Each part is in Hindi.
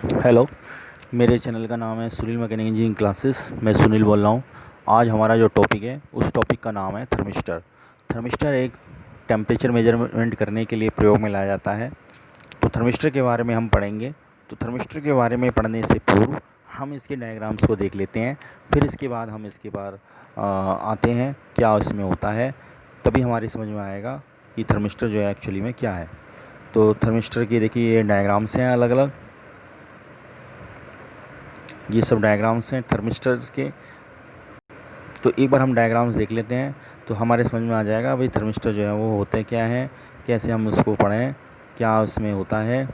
हेलो। मेरे चैनल का नाम है सुनील मैकेनिक इंजीनियरिंग क्लासेस। मैं सुनील बोल रहा हूँ। आज हमारा जो टॉपिक है उस टॉपिक का नाम है थर्मिस्टर। थर्मिस्टर एक टेम्परेचर मेजरमेंट करने के लिए प्रयोग में लाया जाता है। तो थर्मिस्टर के बारे में हम पढ़ेंगे। तो थर्मिस्टर के बारे में पढ़ने से पूर्व हम इसके डायग्राम्स को देख लेते हैं। फिर इसके बाद हम इसके बाद आते हैं क्या इसमें होता है, तभी हमारी समझ में आएगा कि थर्मिस्टर जो है एक्चुअली में क्या है। तो थर्मिस्टर की देखिए ये डायग्राम्स हैं अलग अलग, ये सब डायग्राम्स हैं थर्मिस्टर्स के। तो एक बार हम डायग्राम्स देख लेते हैं तो हमारे समझ में आ जाएगा भाई थर्मिस्टर जो है वो होते क्या हैं, कैसे हम उसको पढ़ें, क्या उसमें होता है।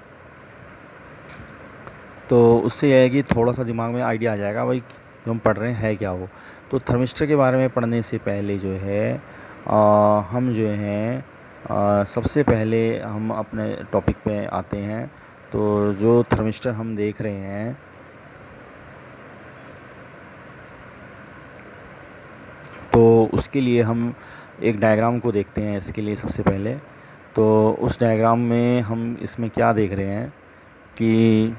तो उससे यह है कि थोड़ा सा दिमाग में आइडिया आ जाएगा भाई जो हम पढ़ रहे हैं है क्या वो। तो थर्मिस्टर के बारे में पढ़ने से पहले जो है हम जो हैं सबसे पहले हम अपने टॉपिक पे आते हैं। तो जो थर्मिस्टर हम देख रहे हैं तो उसके लिए हम एक डायग्राम को देखते हैं। इसके लिए सबसे पहले तो उस डायग्राम में हम इसमें क्या देख रहे हैं कि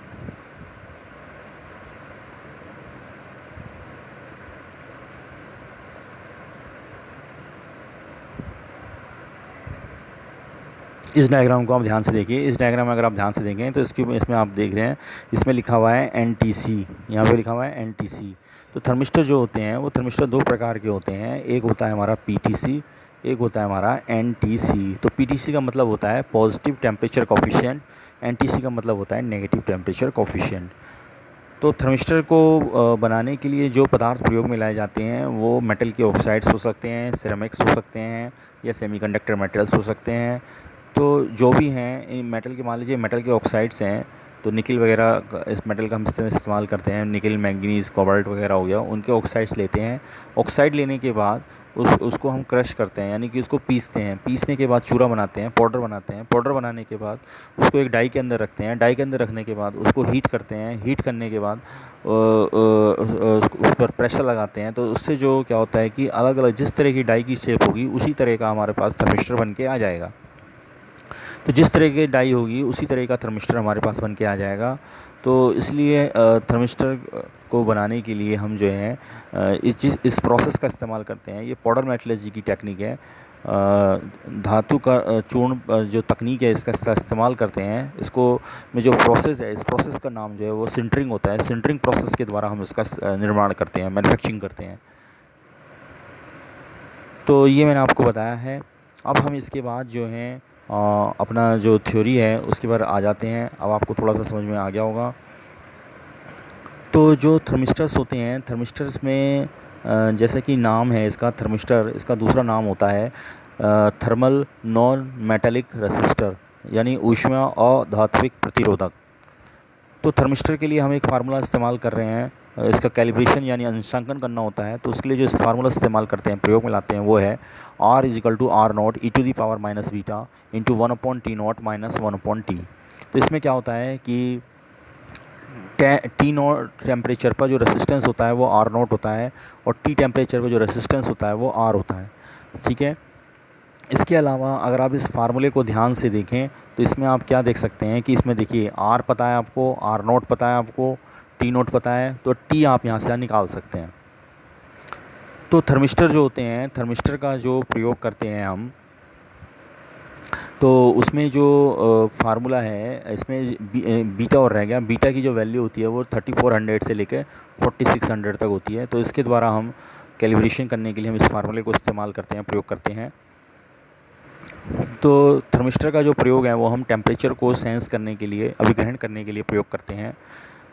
इस डायग्राम को आप ध्यान से देखिए। इस डायग्राम में अगर आप ध्यान से देखें तो इसमें आप देख रहे हैं इसमें लिखा हुआ है NTC। यहाँ पे लिखा हुआ है NTC। तो थर्मिस्टर जो होते हैं वो थर्मिस्टर दो प्रकार के होते हैं। एक होता है हमारा PTC, एक होता है हमारा NTC। तो PTC का मतलब होता है पॉजिटिव टेम्परेचर कोफिशिएंट, NTC का मतलब होता है नेगेटिव टेम्परेचर कोफिशिएंट। तो थर्मिस्टर को बनाने के लिए जो पदार्थ प्रयोग में लाए जाते हैं वो मेटल के ऑक्साइड्स हो सकते हैं, सिरेमिक्स हो सकते हैं, या सेमीकंडक्टर मेटल्स हो सकते हैं। तो जो भी हैं इन मेटल के, मान लीजिए मेटल के ऑक्साइड्स हैं तो निकल वगैरह इस मेटल का हम इस्तेमाल करते हैं। निकल, मैंगनीज़, कोबाल्ट वगैरह हो गया, उनके ऑक्साइड्स लेते हैं। ऑक्साइड लेने के बाद उसको हम क्रश करते हैं, यानी कि उसको पीसते हैं। पीसने के बाद चूरा बनाते हैं, पाउडर बनाते हैं। पाउडर बनाने के बाद उसको एक डाई के अंदर रखते हैं। डाई के अंदर रखने के बाद उसको हीट करते हैं। हीट करने के बाद उस पर प्रेशर लगाते हैं। तो उससे जो क्या होता है कि अलग अलग जिस तरह की डाई की शेप होगी उसी तरह का हमारे पास थर्मिस्टर बन के आ जाएगा। तो जिस तरह की डाई होगी उसी तरह का थर्मिस्टर हमारे पास बन के आ जाएगा। तो इसलिए थर्मिस्टर को बनाने के लिए हम जो है इस प्रोसेस का इस्तेमाल करते हैं। ये पाउडर मेटलर्जी की टेक्निक है। धातु का चूर्ण जो तकनीक है इसका इस्तेमाल करते हैं। इसको में जो प्रोसेस है, इस प्रोसेस का नाम जो है वो सिंटरिंग होता है। सिंटरिंग प्रोसेस के द्वारा हम इसका निर्माण करते हैं, मैन्युफैक्चरिंग करते हैं। तो ये मैंने आपको बताया है। अब हम इसके बाद जो है अपना जो थ्योरी है उसके बारे आ जाते हैं। अब आपको थोड़ा सा समझ में आ गया होगा। तो जो थर्मिस्टर्स होते हैं, थर्मिस्टर्स में जैसे कि नाम है इसका थर्मिस्टर, इसका दूसरा नाम होता है थर्मल नॉन मेटालिक रेसिस्टर, यानी ऊष्मा अधात्विक प्रतिरोधक। तो थर्मिस्टर के लिए हम एक फार्मूला इस्तेमाल कर रहे हैं। इसका कैलिब्रेशन यानी अंशांकन करना होता है। तो उसके लिए जो इस फार्मूला इस्तेमाल करते हैं, प्रयोग में लाते हैं, वो है R=R0 e⁻β into 1/T0 - 1/T। तो इसमें क्या होता है कि T0 टेम्परेचर पर जो रेसिस्टेंस होता है वो R0 होता है, और T टेम्परेचर पर जो रेसिस्टेंस होता है वो R होता है। ठीक है। इसके अलावा अगर आप इस फार्मूले को ध्यान से देखें तो इसमें आप क्या देख सकते हैं कि इसमें देखिए R पता है आपको, R0 पता है आपको, T0 पता है, तो T आप यहाँ से निकाल सकते हैं। तो थर्मिस्टर जो होते हैं, थर्मिस्टर का जो प्रयोग करते हैं हम, तो उसमें जो फार्मूला है इसमें बीटा और रह गया। बीटा की जो वैल्यू होती है वो 3400 से लेकर 4600 तक होती है। तो इसके द्वारा हम कैलिब्रेशन करने के लिए हम इस फार्मूले को इस्तेमाल करते हैं, प्रयोग करते हैं। तो थर्मिस्टर का जो प्रयोग है वो हम टेम्परेचर को सेंस करने के लिए, अभिग्रहण करने के लिए प्रयोग करते हैं।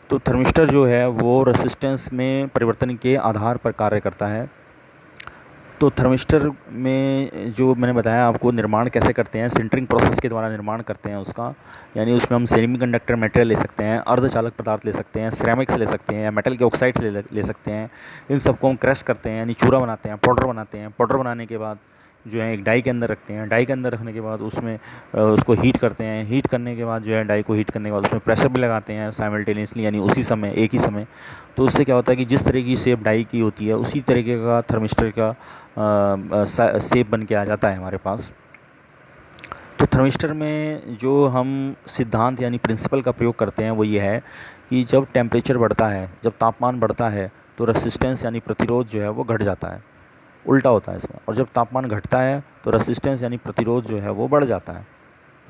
तो थर्मिस्टर जो है वो रेसिस्टेंस में परिवर्तन के आधार पर कार्य करता है। तो थर्मिस्टर में जो मैंने बताया आपको निर्माण कैसे करते हैं, सिंटरिंग प्रोसेस के द्वारा निर्माण करते हैं उसका। यानी उसमें हम सेमीकंडक्टर मटेरियल ले सकते हैं, अर्धचालक पदार्थ ले सकते हैं, सिरेमिक्स ले सकते हैं, या मेटल के ऑक्साइड्स ले सकते हैं। इन सबको हम क्रश करते हैं, यानी चूरा बनाते हैं, पाउडर बनाते हैं। पाउडर बनाने के बाद जो है एक डाई के अंदर रखते हैं। डाई के अंदर रखने के बाद उसमें उसको हीट करते हैं। हीट करने के बाद जो है डाई को हीट करने के बाद उसमें प्रेशर भी लगाते हैं साइमल्टेनियसली, यानी उसी समय, एक ही समय। तो उससे क्या होता है कि जिस तरह की शेप डाई की होती है उसी तरीके का थर्मिस्टर का शेप बन के आ जाता है हमारे पास। तो थर्मिस्टर में जो हम सिद्धांत यानी प्रिंसिपल का प्रयोग करते हैं वो ये है कि जब टेम्परेचर बढ़ता है, जब तापमान बढ़ता है, तो रेसिस्टेंस यानी प्रतिरोध जो है वो घट जाता है। उल्टा होता है इसमें। और जब तापमान घटता है तो रेसिस्टेंस यानी प्रतिरोध जो है वो बढ़ जाता है।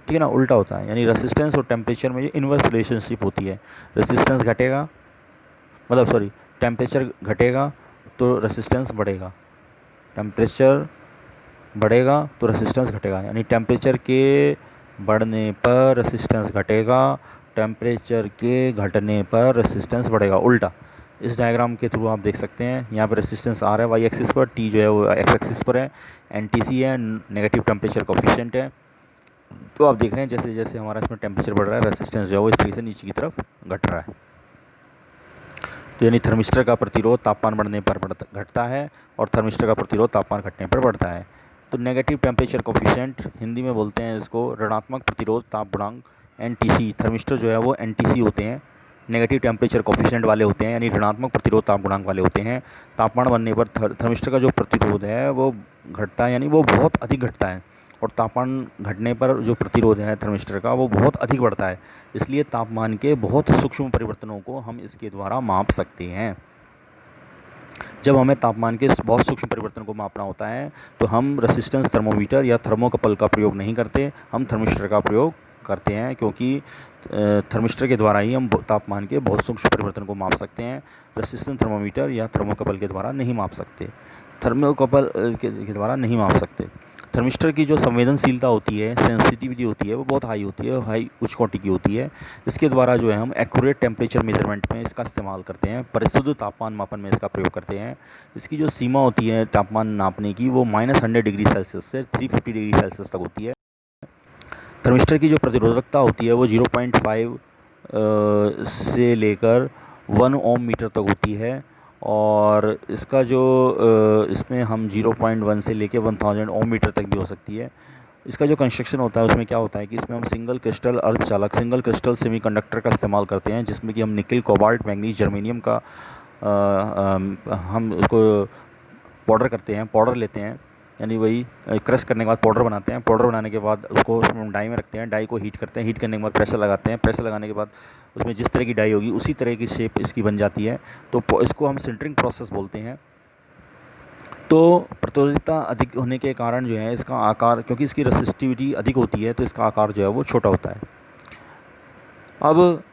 ठीक है ना, उल्टा होता है। यानी रेसिस्टेंस और टेम्परेचर में ये इन्वर्स रिलेशनशिप होती है। रेसिस्टेंस घटेगा, मतलब सॉरी, टेम्परेचर घटेगा तो रेसिस्टेंस बढ़ेगा, टेम्परेचर बढ़ेगा तो रेसिस्टेंस घटेगा। यानी टेम्परेचर के बढ़ने पर रेसिस्टेंस घटेगा, टेम्परेचर के घटने पर रेसिस्टेंस बढ़ेगा, उल्टा। इस डायग्राम के थ्रू आप देख सकते हैं। यहाँ पर रेसिस्टेंस आ रहा है वाई एक्सिस पर, टी जो है वो एक्स एक्सिस पर है, एन टी सी है, नेगेटिव टेम्परेचर कोफिशिएंट है। तो आप देख रहे हैं जैसे जैसे हमारा इसमें टेम्परेचर बढ़ रहा है, रेसिस्टेंस जो है वो इस तरीके से नीचे की तरफ घट रहा है। तो यानी थर्मिस्टर का प्रतिरोध तापमान बढ़ने पर घटता है और थर्मिस्टर का प्रतिरोध तापमान घटने पर बढ़ता है। तो नेगेटिव टेम्परेचर कोफिशिएंट हिंदी में बोलते हैं इसको ऋणात्मक प्रतिरोध ताप गुणांक, एनटीसी। थर्मिस्टर जो है वो एनटीसी होते हैं, नेगेटिव टेम्परेचर कोफिशिएंट वाले होते हैं, यानी ऋणात्मक प्रतिरोध ताप गुणांक वाले होते हैं। तापमान बढ़ने पर थर्मिस्टर का जो प्रतिरोध है वो घटता है, यानी वो बहुत अधिक घटता है, और तापमान घटने पर जो प्रतिरोध है थर्मिस्टर का वो बहुत अधिक बढ़ता है। इसलिए तापमान के बहुत सूक्ष्म परिवर्तनों को हम इसके द्वारा माप सकते हैं। जब हमें तापमान के बहुत सूक्ष्म परिवर्तन को मापना होता है तो हम रेसिस्टेंस थर्मोमीटर या थर्मोकपल का प्रयोग नहीं करते, हम थर्मिस्टर का प्रयोग करते हैं, क्योंकि थर्मिस्टर के द्वारा ही हम तापमान के बहुत सूक्ष्म परिवर्तन को माप सकते हैं। रेसिस्टेंस थर्मोमीटर या थर्मोकपल के द्वारा नहीं माप सकते, थर्मोकपल के द्वारा नहीं माप सकते। थर्मिस्टर की जो संवेदनशीलता होती है, सेंसिटिविटी होती है, वो बहुत हाई होती है, हाई उच्च कोटि की होती है। इसके द्वारा जो है हम एक्यूरेट टेम्परेचर मेजरमेंट में इसका इस्तेमाल करते हैं, परिशुद्ध तापमान मापन में इसका प्रयोग करते हैं। इसकी जो सीमा होती है तापमान नापने की वो -100 डिग्री सेल्सियस से 350 डिग्री सेल्सियस तक होती है। थर्मिस्टर की जो प्रतिरोधकता होती है वो 0.5 से लेकर 1 ओम मीटर तक होती है, और इसका जो इसमें हम 0.1 से लेके 1000 ओम मीटर तक भी हो सकती है। इसका जो कंस्ट्रक्शन होता है उसमें क्या होता है कि इसमें हम सिंगल क्रिस्टल अर्धचालक, सिंगल क्रिस्टल सेमीकंडक्टर का इस्तेमाल करते हैं, जिसमें कि हम निकल, कोबाल्ट, मैंगनीज, जर्मेनियम का हम उसको पाउडर करते हैं, पाउडर लेते हैं, यानी वही क्रश करने के बाद पाउडर बनाते हैं। पाउडर बनाने के बाद उसको उसमें डाई में रखते हैं, डाई को हीट करते हैं, हीट करने के बाद प्रेशर लगाते हैं, प्रेशर लगाने के बाद उसमें जिस तरह की डाई होगी उसी तरह की शेप इसकी बन जाती है। तो इसको हम सिंटरिंग प्रोसेस बोलते हैं। तो प्रतिरोधकता अधिक होने के कारण जो है इसका आकार, क्योंकि इसकी रेसिस्टिविटी अधिक होती है तो इसका आकार जो है वो छोटा होता है। अब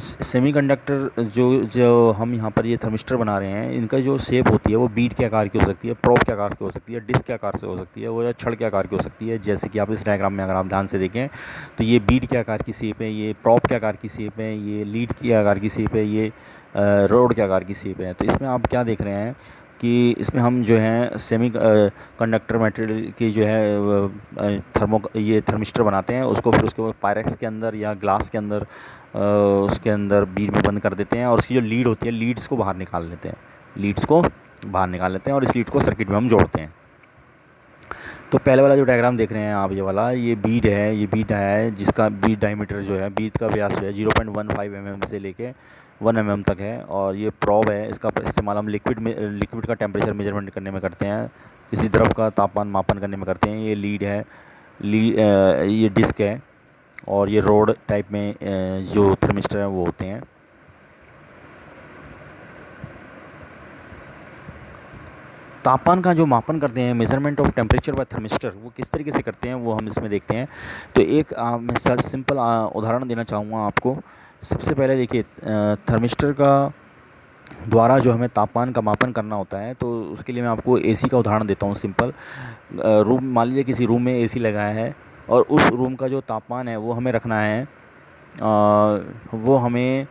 सेमीकंडक्टर जो जो हम यहाँ पर ये थर्मिस्टर बना रहे हैं, इनका जो शेप होती है वो बीड के आकार की हो सकती है, प्रोब के आकार की हो सकती है, डिस्क के आकार से हो सकती है, वो या छड़ के आकार की हो सकती है। जैसे कि आप इस डायग्राम में अगर आप ध्यान से देखें तो ये बीड के आकार की शेप है, ये प्रोब के आकार की शेप है, ये लीड के आकार की शेप है, ये रोड के आकार की शेप है। तो इसमें आप क्या देख रहे हैं कि इसमें हम जो है सेमी कंडक्टर मटेरियल की जो है ये थर्मिस्टर बनाते हैं, उसको फिर उसके बाद पायरेक्स के अंदर या ग्लास के अंदर उसके अंदर बीड में बंद कर देते हैं, और उसकी जो लीड होती है लीड्स को बाहर निकाल लेते हैं, लीड्स को बाहर निकाल लेते हैं, और इस लीड को सर्किट में हम जोड़ते हैं। तो पहले वाला जो डायग्राम देख रहे हैं आप, ये वाला, ये बीड है, ये बीड है जिसका बीड डायमीटर जो है, बीड का व्यास जो है 0.15 mm से लेके 1 mm तक है, और ये प्रोब है, इसका इस्तेमाल हम लिक्विड का टेम्परेचर मेजरमेंट करने में करते हैं, किसी द्रव का तापमान मापन करने में करते हैं। ये लीड है, ये डिस्क है, और ये रोड टाइप में जो थर्मिस्टर हैं वो होते हैं। तापमान का जो मापन करते हैं, measurement of temperature by thermistor, वो किस तरीके से करते हैं वो हम इसमें देखते हैं। तो एक मैं सिंपल उदाहरण देना चाहूँगा आपको। सबसे पहले देखिए, थर्मिस्टर का द्वारा जो हमें तापमान का मापन करना होता है, तो उसके लिए मैं आपको एसी का उदाहरण देता हूँ। सिंपल रूम, मान लीजिए किसी रूम में एसी लगाया है, और उस रूम का जो तापमान है वो हमें रखना है, वो हमने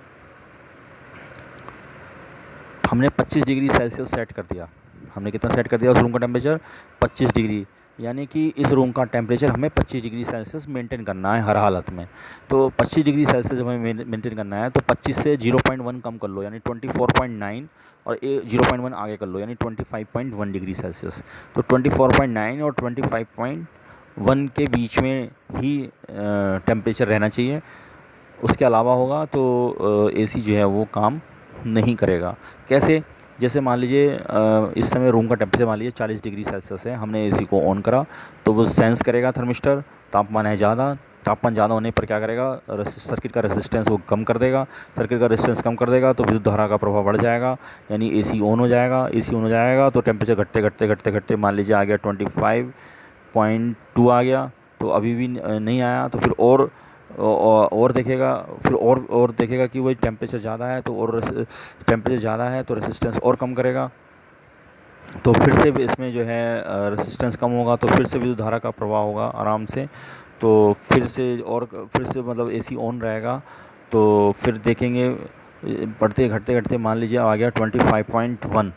25 डिग्री सेल्सियस सेट कर दिया। हमने कितना सेट कर दिया उस रूम का टेम्परेचर? 25 डिग्री। यानी कि इस रूम का टेम्परेचर हमें 25 डिग्री सेल्सियस मेंटेन करना है हर हालत में। तो 25 डिग्री सेल्सियस हमें मेंटेन करना है, तो 25 से 0.1 कम कर लो, यानी 24.9, और 0.1 आगे कर लो, यानी 25.1 डिग्री सेल्सियस। तो 24.9 और 25.1 के बीच में ही टेम्परेचर रहना चाहिए। उसके अलावा होगा तो एसी जो है वो काम नहीं करेगा। कैसे? जैसे मान लीजिए इस समय रूम का टेम्परेचर मान लीजिए 40 डिग्री सेल्सियस है, हमने एसी को ऑन करा तो वो सेंस करेगा थर्मिस्टर, तापमान है ज़्यादा, तापमान ज़्यादा होने पर क्या करेगा, सर्किट का रेजिस्टेंस वो कम कर देगा, सर्किट का रेजिस्टेंस कम कर देगा तो विद्युत धारा का प्रभाव बढ़ जाएगा, यानी एसी ऑन हो जाएगा। एसी ऑन हो जाएगा तो टेम्परेचर घटते घटते घटते घटते मान लीजिए आ गया 25.2 आ गया, तो अभी भी नहीं आया तो फिर और देखेगा, फिर और देखेगा कि वही टेम्परेचर ज़्यादा है तो और टेम्परेचर ज़्यादा है तो रेजिस्टेंस और कम करेगा, तो फिर से भी इसमें जो है रेजिस्टेंस कम होगा तो फिर से विद्युत धारा का प्रवाह होगा आराम से, तो फिर से मतलब एसी ऑन रहेगा। तो फिर देखेंगे बढ़ते घटते घटते मान लीजिए आ गया 25.1,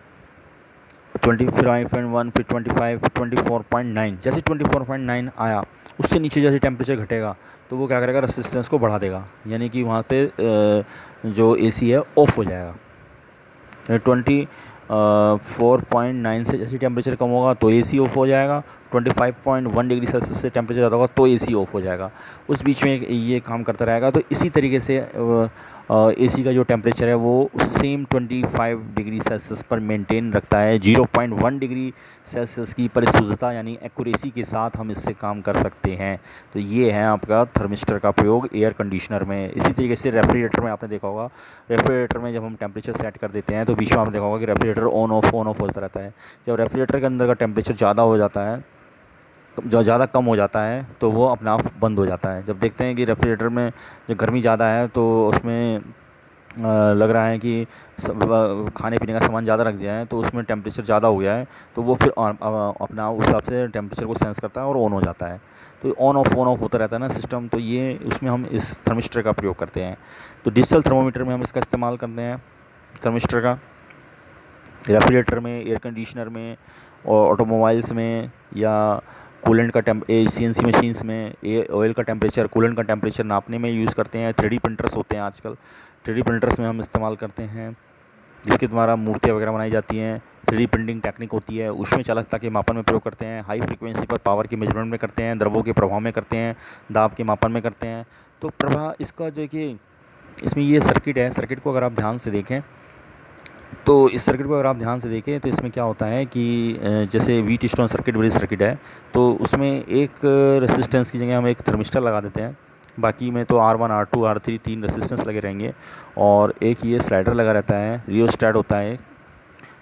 25.1, फिर 25, फिर 24.9। जैसे 24.9 आया उससे नीचे जैसे टेम्परेचर घटेगा तो वो क्या करेगा, रेजिस्टेंस को बढ़ा देगा, यानी कि वहाँ पे जो एसी है ऑफ हो जाएगा। 24.9 से जैसे टेम्परेचर कम होगा तो एसी ऑफ हो जाएगा, 25.1 डिग्री सेल्सियस से टेम्परेचर ज़्यादा होगा तो एसी ऑफ हो जाएगा, उस बीच में ये काम करता रहेगा। तो इसी तरीके से एसी का जो टेम्परेचर है वो सेम 25 डिग्री सेल्सियस पर मेंटेन रखता है। 0.1 डिग्री सेल्सियस की परिशुद्धता यानी एक्यूरेसी के साथ हम इससे काम कर सकते हैं। तो ये है आपका थर्मिस्टर का प्रयोग एयर कंडीशनर में। इसी तरीके से रेफ्रिजरेटर में आपने देखा होगा, रेफ्रिजरेटर में जब हम टेम्परेचर सेट कर देते हैं तो बीच में आपने देखा होगा कि रेफ्रिजरेटर ऑन ऑफ होता रहता है। जब रेफ्रिजरेटर के अंदर का टेम्परेचर ज़्यादा हो जाता है, जो ज़्यादा कम हो जाता है तो वो अपने आप बंद हो जाता है। जब देखते हैं कि रेफ्रिजरेटर में जो गर्मी ज़्यादा है तो उसमें लग रहा है कि खाने पीने का सामान ज़्यादा रख दिया है तो उसमें टेम्परेचर ज़्यादा हो गया है, तो वो फिर अपना उस हिसाब से टेम्परेचर को सेंस करता है और ऑन हो जाता है। तो ऑन ऑफ होता रहता है ना सिस्टम, तो ये उसमें हम इस थर्मिस्टर का प्रयोग करते हैं। तो डिजिटल थर्मोमीटर में हम इसका इस्तेमाल करते हैं थर्मिस्टर का, रेफ्रिजरेटर में, एयर कंडीशनर में, और ऑटोमोबाइल्स में, या कूलेंट का CNC मशीन्स में ऑयल का टेम्परेचर, कूलेंट का टेम्परेचर नापने में यूज़ करते हैं। 3D प्रिंटर्स होते हैं आजकल, 3D प्रिंटर्स में हम इस्तेमाल करते हैं जिसके द्वारा मूर्तियाँ वगैरह बनाई जाती हैं। 3D प्रिंटिंग टेक्निक होती है, उसमें चालकता के मापन में प्रयोग करते हैं। हाई फ्रीक्वेंसी पर पावर के मेजरमेंट में करते हैं, द्रव्यों के प्रभाव में करते हैं, दाब के मापन में करते हैं। तो प्रभाव इसका जो कि इसमें ये सर्किट है, सर्किट को अगर आप ध्यान से देखें तो इस सर्किट को अगर आप ध्यान से देखें तो इसमें क्या होता है कि जैसे wheat stone circuit bridge circuit है तो उसमें एक रेसिस्टेंस की जगह हम एक थर्मिस्टर लगा देते हैं, बाकी में तो R1 R2 R3 3 रेसिस्टेंस लगे रहेंगे, और एक ये स्लाइडर लगा रहता है, रियोस्टैट होता है।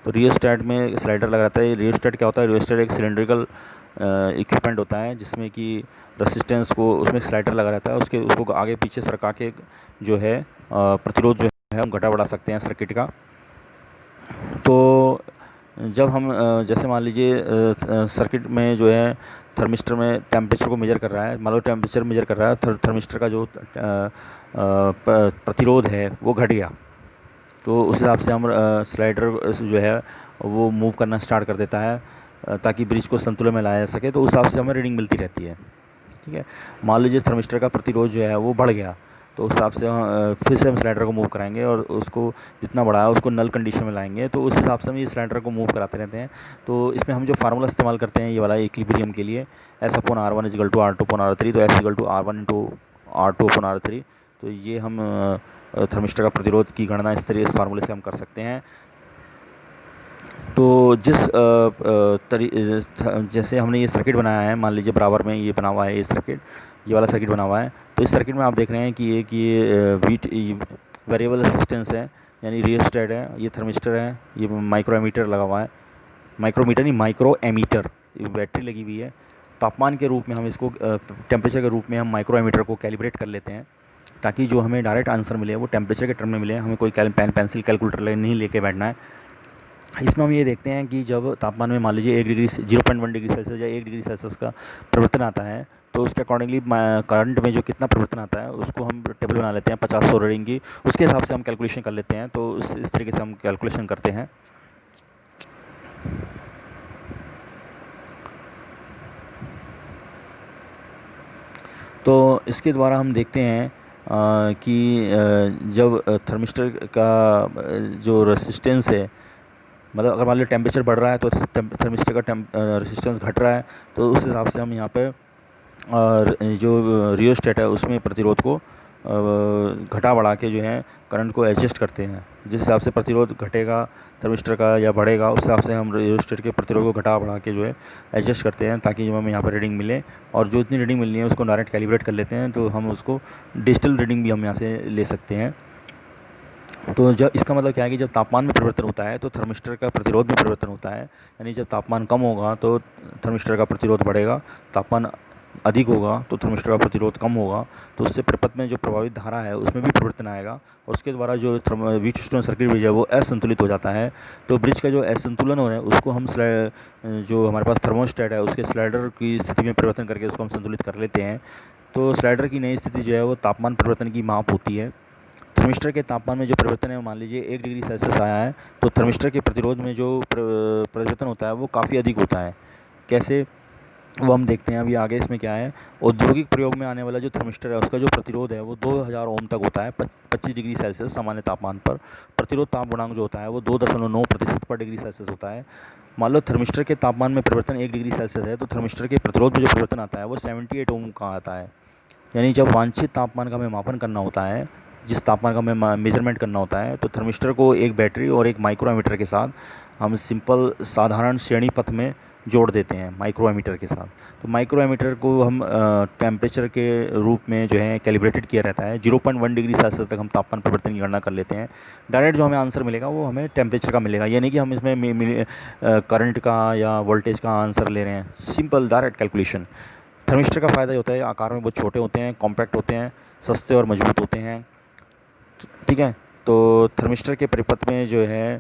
तो रियोस्टैट में स्लाइडर लगा रहता है। रियोस्टैट क्या होता है, रियोस्टैट एक सिलेंड्रिकल इक्विपमेंट होता है जिसमें कि रेसिस्टेंस को, उसमें स्लाइडर लगा रहता है, उसको आगे पीछे सरका के जो है प्रतिरोध जो है हम घटा बढ़ा सकते हैं सर्किट का। तो जब हम जैसे मान लीजिए सर्किट में जो है थर्मिस्टर में टेम्परेचर को मेज़र कर रहा है, मान लो टेम्परेचर मेज़र कर रहा है, थर्मिस्टर का जो प्रतिरोध है वो घट गया, तो उस हिसाब से हम स्लाइडर जो है वो मूव करना स्टार्ट कर देता है ताकि ब्रिज को संतुलन में लाया जा सके। तो उस हिसाब से हमें रीडिंग मिलती रहती है, ठीक है। मान लीजिए थर्मिस्टर का प्रतिरोध जो है वो बढ़ गया तो उस हिसाब से फिर से हम स्लाइडर को मूव कराएंगे और उसको जितना बढ़ाया उसको नल कंडीशन में लाएंगे, तो उस हिसाब से हम ये स्लाइडर को मूव कराते रहते हैं। तो इसमें हम जो फार्मूला इस्तेमाल करते हैं ये वाला इक्विलिब्रियम के लिए, S/R1 = R2/R3, तो S = R1 × R2/R3, तो ये हम थर्मिस्टर का प्रतिरोध की गणना इस तरह इस फार्मूले से हम कर सकते हैं। तो जैसे हमने ये सर्किट बनाया है, मान लीजिए बराबर में ये बना हुआ है, ये वाला सर्किट बना हुआ है, तो इस सर्किट में आप देख रहे हैं कि ये वेरिएबल रेसिस्टेंस है यानी रियोस्टेट है, ये थर्मिस्टर है, ये माइक्रो एमीटर लगा हुआ है, माइक्रोमीटर नहीं माइक्रो एमीटर, ये बैटरी लगी हुई है। तापमान के रूप में हम इसको टेम्परेचर के रूप में हम माइक्रो एमीटर को कैलिब्रेट कर लेते हैं ताकि जो हमें डायरेक्ट आंसर मिले वो टेम्परेचर के टर्म में मिले, हमें कोई पेंसिल कैलकुलेटर नहीं लेके बैठना है। इसमें हम ये देखते हैं कि जब तापमान में मान लीजिए 0.1 डिग्री सेल्सियस या 1 डिग्री सेल्सियस का परिवर्तन आता है तो उसके अकॉर्डिंगली करंट में जो कितना परिवर्तन आता है उसको हम टेबल बना लेते हैं 50-100 रीडिंग की, उसके हिसाब से हम कैलकुलेशन कर लेते हैं। तो इस तरीके से हम कैलकुलेशन करते हैं। तो इसके द्वारा हम देखते हैं कि जब थर्मिस्टर का जो रेसिस्टेंस है, मतलब अगर मान लो टेम्परेचर बढ़ रहा है तो थर्मिस्टर का रेसिस्टेंस घट रहा है, तो उस हिसाब से हम यहाँ पे जो रियोस्टेट है उसमें प्रतिरोध को घटा बढ़ा के जो है करंट को एडजस्ट करते हैं। जिस हिसाब से प्रतिरोध घटेगा थर्मिस्टर का या बढ़ेगा, उस हिसाब से हम रेजिस्टर के प्रतिरोध को घटा बढ़ा के जो है एडजस्ट करते हैं, ताकि जो हमें यहाँ पर रीडिंग मिले। और जो इतनी रीडिंग मिलनी है उसको डायरेक्ट कैलिब्रेट कर लेते हैं, तो हम उसको डिजिटल रीडिंग भी हम यहाँ से ले सकते हैं। तो जब इसका मतलब क्या है कि जब तापमान में परिवर्तन होता है तो थर्मिस्टर का प्रतिरोध में परिवर्तन होता है। यानी जब तापमान कम होगा तो थर्मिस्टर का प्रतिरोध बढ़ेगा, तापमान अधिक होगा तो थर्मिस्टर का प्रतिरोध कम होगा। तो उससे परिपथ में जो प्रभावित धारा है उसमें भी परिवर्तन आएगा, और उसके द्वारा जो व्हीटस्टोन सर्किट ब्रिज है वो असंतुलित हो जाता है। तो ब्रिज का जो असंतुलन हो है उसको हम जो हमारे पास थर्मोस्टेट है उसके स्लाइडर की स्थिति में परिवर्तन करके उसको हम संतुलित कर लेते हैं। तो स्लाइडर की नई स्थिति जो है वो तापमान परिवर्तन की माप होती है। थर्मिस्टर के तापमान में जो परिवर्तन है, मान लीजिए 1 डिग्री सेल्सियस आया है, तो थर्मिस्टर के प्रतिरोध में जो परिवर्तन होता है वो काफ़ी अधिक होता है। कैसे, वो हम देखते हैं अभी आगे। इसमें क्या है, औद्योगिक प्रयोग में आने वाला जो थर्मिस्टर है उसका जो प्रतिरोध है वो 2000 ओम तक होता है 25 डिग्री सेल्सियस सामान्य तापमान पर। प्रतिरोध ताप गुणांक जो होता है वो 2.9% पर डिग्री सेल्सियस होता है। मान लो थर्मिस्टर के तापमान में परिवर्तन 1 डिग्री सेल्सियस है, तो थर्मिस्टर के प्रतिरोध में जो परिवर्तन आता है वो 78 ओम का आता है। यानी जब वांछित तापमान का हमें मापन करना होता है, जिस तापमान का हमें मेजरमेंट करना होता है, तो थर्मिस्टर को एक बैटरी और एक माइक्रोमीटर के साथ हम सिंपल साधारण श्रेणी पथ में जोड़ देते हैं माइक्रोमीटर के साथ। तो माइक्रोमीटर को हम टेम्परेचर के रूप में जो है कैलिब्रेटेड किया रहता है। 0.1 डिग्री सेल्सियस तक हम तापमान परिवर्तन की गणना कर लेते हैं। डायरेक्ट जो हमें आंसर मिलेगा वो हमें टेम्परेचर का मिलेगा, यानी कि हम इसमें करंट का या वोल्टेज का आंसर ले रहे हैं, सिंपल डायरेक्ट कैलकुलेशन। थर्मिस्टर का फ़ायदा होता है आकार में बहुत छोटे होते हैं, कॉम्पैक्ट होते हैं, सस्ते और मजबूत होते हैं। ठीक है, तो थर्मिस्टर के परिपथ में जो है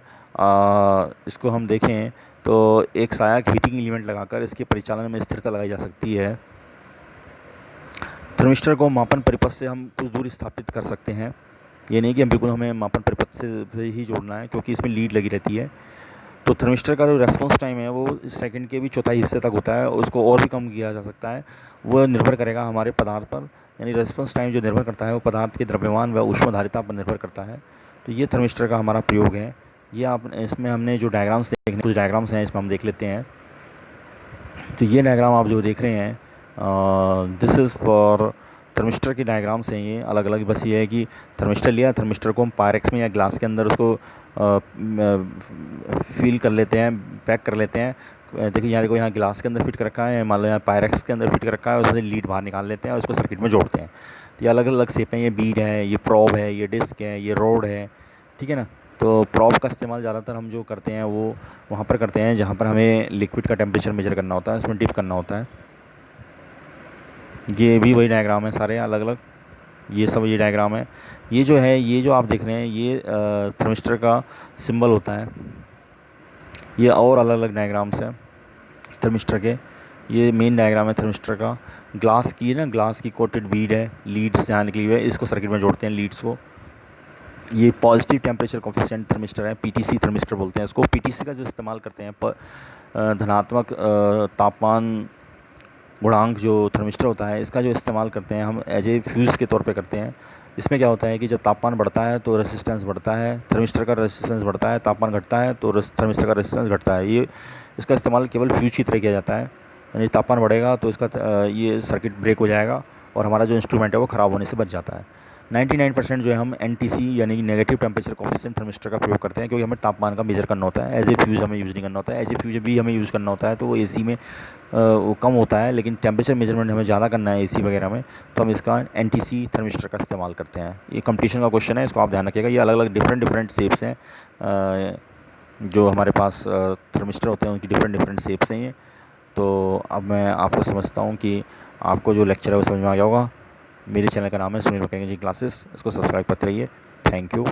इसको हम देखें तो एक सहायक हीटिंग एलिमेंट लगाकर इसके परिचालन में स्थिरता लगाई जा सकती है। थर्मिस्टर को मापन परिपथ से हम कुछ दूर स्थापित कर सकते हैं। ये नहीं कि हम बिल्कुल हमें मापन परिपथ से ही जोड़ना है, क्योंकि इसमें लीड लगी रहती है। तो थर्मिस्टर का जो रेस्पॉन्स टाइम है वो सेकंड के भी चौथाई हिस्से तक होता है, उसको और भी कम किया जा सकता है। वो निर्भर करेगा हमारे पदार्थ पर, यानी रेस्पॉन्स टाइम जो निर्भर करता है वो पदार्थ के द्रव्यमान व ऊष्मधारिता पर निर्भर करता है। तो ये थर्मिस्टर का हमारा प्रयोग है। ये आप इसमें हमने जो डायग्राम्स देखने, कुछ डायग्राम्स हैं इसमें हम देख लेते हैं। तो ये डायग्राम आप जो देख रहे हैं दिस इज़ फॉर थर्मिस्टर की डायग्राम्स हैं ये अलग अलग। बस ये है कि थर्मिस्टर लिया, थर्मिस्टर को हम पायरेक्स में या ग्लास के अंदर उसको फील कर लेते हैं, पैक कर लेते हैं। देखिए यहाँ देखो, यहाँ ग्लास के अंदर फिट कर रखा है, मान लो यहाँ पायरेक्स के अंदर फिट कर रखा है, उसमें लीड बाहर निकाल लेते हैं और उसको सर्किट में जोड़ते हैं। तो ये अलग अलग शेप हैं, ये बीड है, ये प्रॉब है, ये डिस्क है, ये रोड है। ठीक है ना। तो प्रॉब का इस्तेमाल ज़्यादातर हम जो करते हैं वो वहाँ पर करते हैं जहाँ पर हमें लिक्विड का टेम्परेचर मेजर करना होता है, उसमें डिप करना होता है। ये भी वही डायग्राम है सारे अलग अलग, ये सब ये डायग्राम है। ये जो है, ये जो आप देख रहे हैं ये थर्मिस्टर का सिंबल होता है। ये और अलग अलग डायग्राम्स हैं थर्मिस्टर के। ये मेन डायग्राम है थर्मिस्टर का। ग्लास की ना, ग्लास की कोटेड बीड है, लीड्स यहाँ निकली हुई है, इसको सर्किट में जोड़ते हैं लीड्स को। ये पॉजिटिव टेम्परेचर कोफिशिएंट थर्मिस्टर है, पीटीसी थर्मिस्टर बोलते हैं इसको। पीटीसी का जो इस्तेमाल करते हैं धनात्मक तापमान गुणांक जो थर्मिस्टर होता है, इसका जो इस्तेमाल करते हैं हम एज ए फ्यूज़ के तौर पे करते हैं। इसमें क्या होता है कि जब तापमान बढ़ता है तो रेसिस्टेंस बढ़ता है, थर्मिस्टर का रेसिस्टेंस बढ़ता है, तापमान घटता है तो थर्मिस्टर का रेसिस्टेंस घटता है। ये इसका इस्तेमाल केवल फ्यूज की तरह किया जाता है। यानी तापमान बढ़ेगा तो इसका ये सर्किट ब्रेक हो जाएगा और हमारा जो इंस्ट्रूमेंट है वो ख़राब होने से बच जाता है। 99% जो है हम NTC यानी कि नेगेटिव टेम्परेचर कोफिशिएंट थर्मिस्टर का प्रयोग करते हैं, क्योंकि हमें तापमान का मेजर करना होता है। एज ए फ्यूज़ हमें यूज़ नहीं करना होता है। एज ए फ्यूज़ भी हमें यूज़ करना होता है तो वो AC में वो कम होता है, लेकिन टेम्परेचर मेजरमेंट हमें ज़्यादा करना है AC वगैरह में, तो हम इसका NTC थर्मिस्टर का इस्तेमाल करते हैं। ये कंपटीशन का क्वेश्चन है, इसको आप ध्यान रखिएगा। ये अलग अलग डिफरेंट शेप्स हैं जो हमारे पास थर्मिस्टर होते हैं, उनकी डिफरेंट शेप्स हैं ये। तो अब मैं आपको समझता हूँ कि आपको जो लेक्चर है वो समझ में आ गया होगा। मेरे चैनल का नाम है सुनील मकैनिक जी क्लासेस, इसको सब्सक्राइब करते रहिए। Thank you.